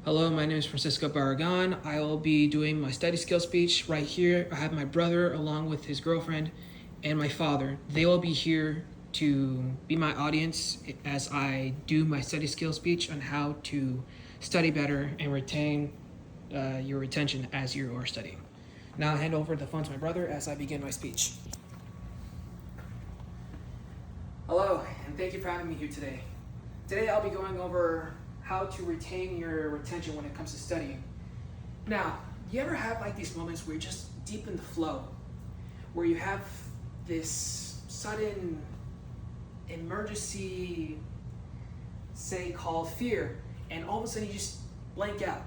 Hello, my name is Francisco Barragan. I will be doing my study skill speech right here. I have my brother along with his girlfriend and my father. They will be here to be my audience as I do my study skill speech on how to study better and retain your retention as you are studying. Now I'll hand over the phone to my brother as I begin my speech. Hello, and thank you for having me here today. Today I'll be going over how to retain your retention when it comes to studying. Now, you ever have like these moments where you're just deep in the flow, where you have this sudden emergency, say, called fear, and all of a sudden you just blank out,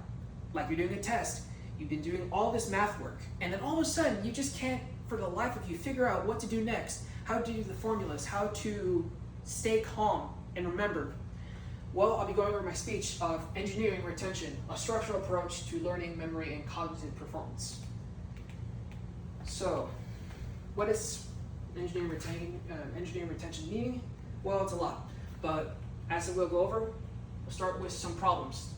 like you're doing a test. You've been doing all this math work, and then all of a sudden you just can't, for the life of you, figure out what to do next, how to do the formulas, how to stay calm and remember. Well, I'll be going over my speech of engineering retention, a structural approach to learning, memory, and cognitive performance. So, what is engineering retention meaning? Well, it's a lot, but as we'll go over, we'll start with some problems.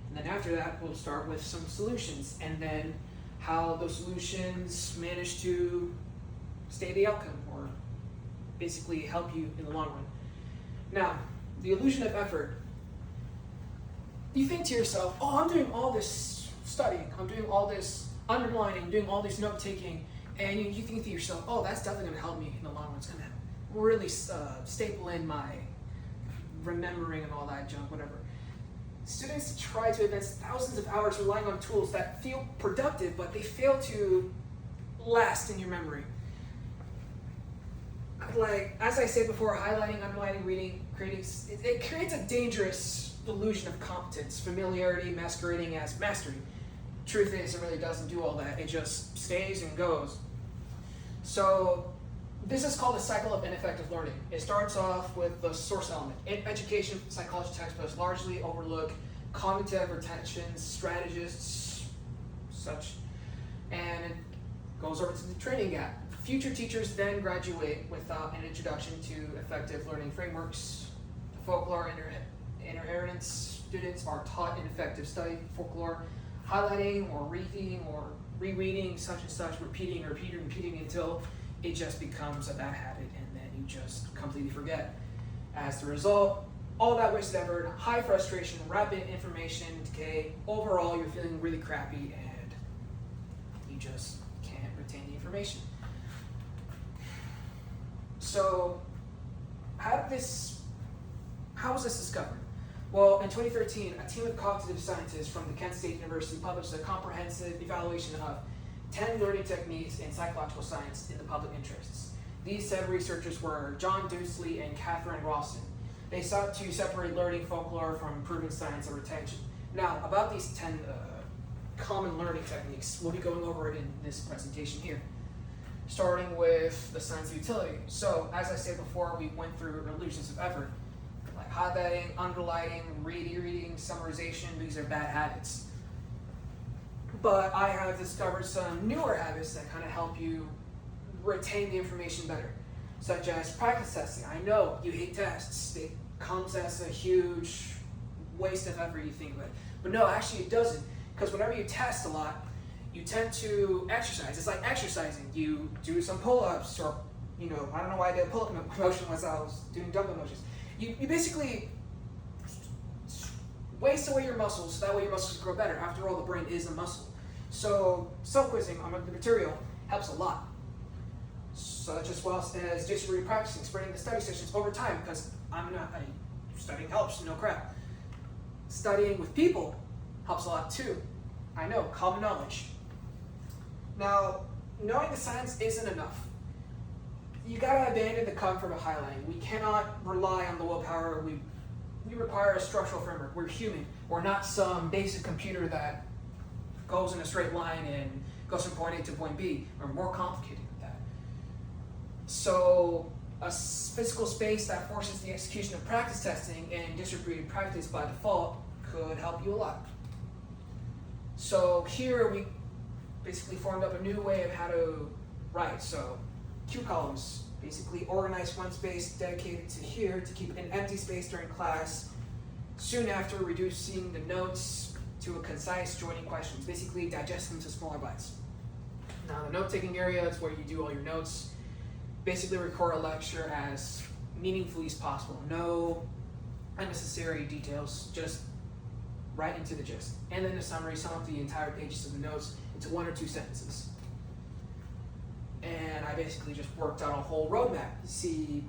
And then after that, we'll start with some solutions, and then how those solutions manage to stay the outcome, or basically help you in the long run. Now, the illusion of effort. You think to yourself, oh, I'm doing all this studying, I'm doing all this underlining, doing all this note-taking, and you think to yourself, oh, that's definitely going to help me in the long run. It's going to really staple in my remembering and all that junk, whatever. Students try to invest thousands of hours relying on tools that feel productive, but they fail to last in your memory. Like, as I said before, highlighting, underlining, reading, creating, it creates a dangerous illusion of competence, familiarity masquerading as mastery. Truth is, it really doesn't do all that. It just stays and goes. So, this is called the cycle of ineffective learning. It starts off with the source element. In education psychology textbooks largely overlook cognitive retention strategists, such, and it goes over to the training gap. Future teachers then graduate without an introduction to effective learning frameworks. The folklore inheritance students are taught ineffective study folklore, highlighting or reading or rereading such and such, repeating until it just becomes a bad habit, and then you just completely forget. As the result, all that wasted effort, high frustration, rapid information decay, overall you're feeling really crappy and you just can't retain the information. So, how was this discovered? Well, in 2013, a team of cognitive scientists from the Kent State University published a comprehensive evaluation of 10 learning techniques in psychological science in the public interests. These 7 researchers were John Dewsley and Catherine Rawson. They sought to separate learning folklore from proven science of retention. Now, about these 10 common learning techniques, we'll be going over it in this presentation here, starting with the science of utility. So, as I said before, we went through illusions of effort, like highlighting, underlining, reading, summarization. These are bad habits. But I have discovered some newer habits that kind of help you retain the information better, such as practice testing. I know you hate tests. It comes as a huge waste of effort, you think of it. But no, actually it doesn't, because whenever you test a lot, you tend to exercise. It's like exercising. You do some pull-ups, or, I don't know why I did a pull-up motion once I was doing dumbbell motions. You basically waste away your muscles, so that way your muscles grow better. After all, the brain is a muscle. So self-quizzing on the material helps a lot. Such as well as just repracticing, spreading the study sessions over time, because studying helps, no crap. Studying with people helps a lot too. I know, common knowledge. Now, knowing the science isn't enough. You gotta abandon the comfort of highlighting. We cannot rely on the willpower. We require a structural framework. We're human. We're not some basic computer that goes in a straight line and goes from point A to point B. We're more complicated than that. So, a physical space that forces the execution of practice testing and distributed practice by default could help you a lot. So here we basically formed up a new way of how to write. So Q columns, basically organize one space dedicated to here to keep an empty space during class. Soon after, reducing the notes to a concise joining questions. Basically, digest them to smaller bites. Now, the note-taking area is where you do all your notes. Basically, record a lecture as meaningfully as possible. No unnecessary details, just right into the gist. And then the summary, sum up the entire pages of the notes into 1 or 2 sentences. And I basically just worked out a whole roadmap. See,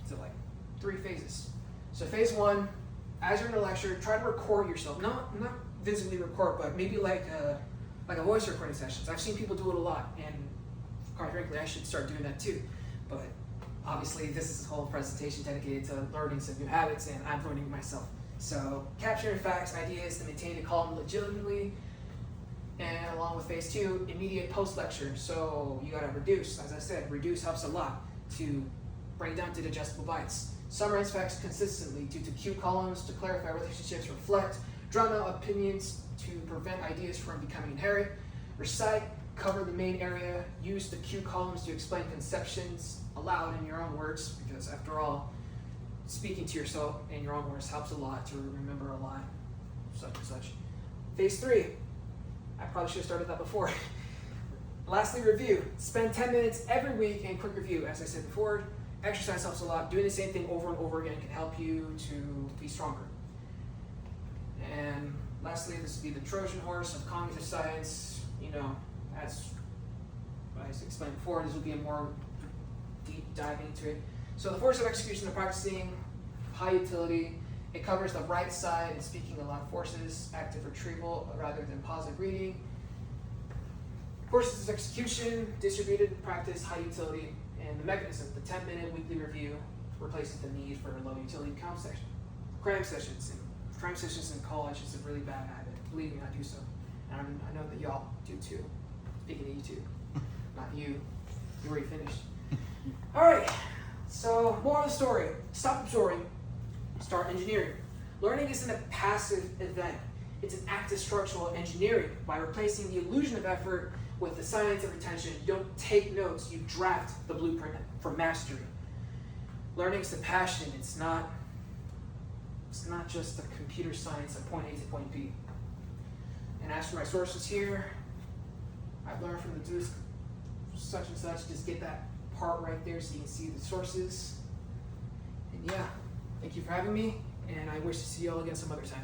so like 3 phases. So phase 1, as you're in a lecture, try to record yourself. Not visibly record, but maybe like a voice recording sessions. I've seen people do it a lot, and quite frankly, I should start doing that too. But obviously, this is a whole presentation dedicated to learning some new habits, and I'm learning myself. So capturing facts, ideas to maintain a column legitimately. And along with phase 2, immediate post-lecture. So you gotta reduce, as I said, reduce helps a lot to bring down to digestible bites. Summarize facts consistently due to cue columns to clarify relationships, reflect, drown out opinions to prevent ideas from becoming inherent. Recite, cover the main area, use the cue columns to explain conceptions aloud in your own words, because after all, speaking to yourself in your own words helps a lot to remember a lot, such and such. Phase 3, I probably should have started that before. Lastly, review. Spend 10 minutes every week in quick review. As I said before, exercise helps a lot. Doing the same thing over and over again can help you to be stronger. And lastly, this would be the Trojan horse of cognitive science. You know, as I explained before, this will be a more deep dive into it. So the force of execution of practicing, high utility. It covers the right side in speaking aloud forces, active retrieval rather than positive reading. Forces of execution, distributed practice, high utility, and the mechanism, the 10-minute weekly review replaces the need for low utility cram sessions. And cram sessions in college is a really bad habit. Believe me, I do so. And I know that y'all do too. Speaking of you two, not you. You already finished. All right, so more of the story. Stop absorbing. Start engineering. Learning isn't a passive event. It's an active structural engineering. By replacing the illusion of effort with the science of retention, you don't take notes, you draft the blueprint for mastery. Learning is a passion. It's not just a computer science of point A to point B. And as for my sources here, I've learned from the dudes such and such. Just get that part right there so you can see the sources. And yeah. Thank you for having me, and I wish to see you all again some other time.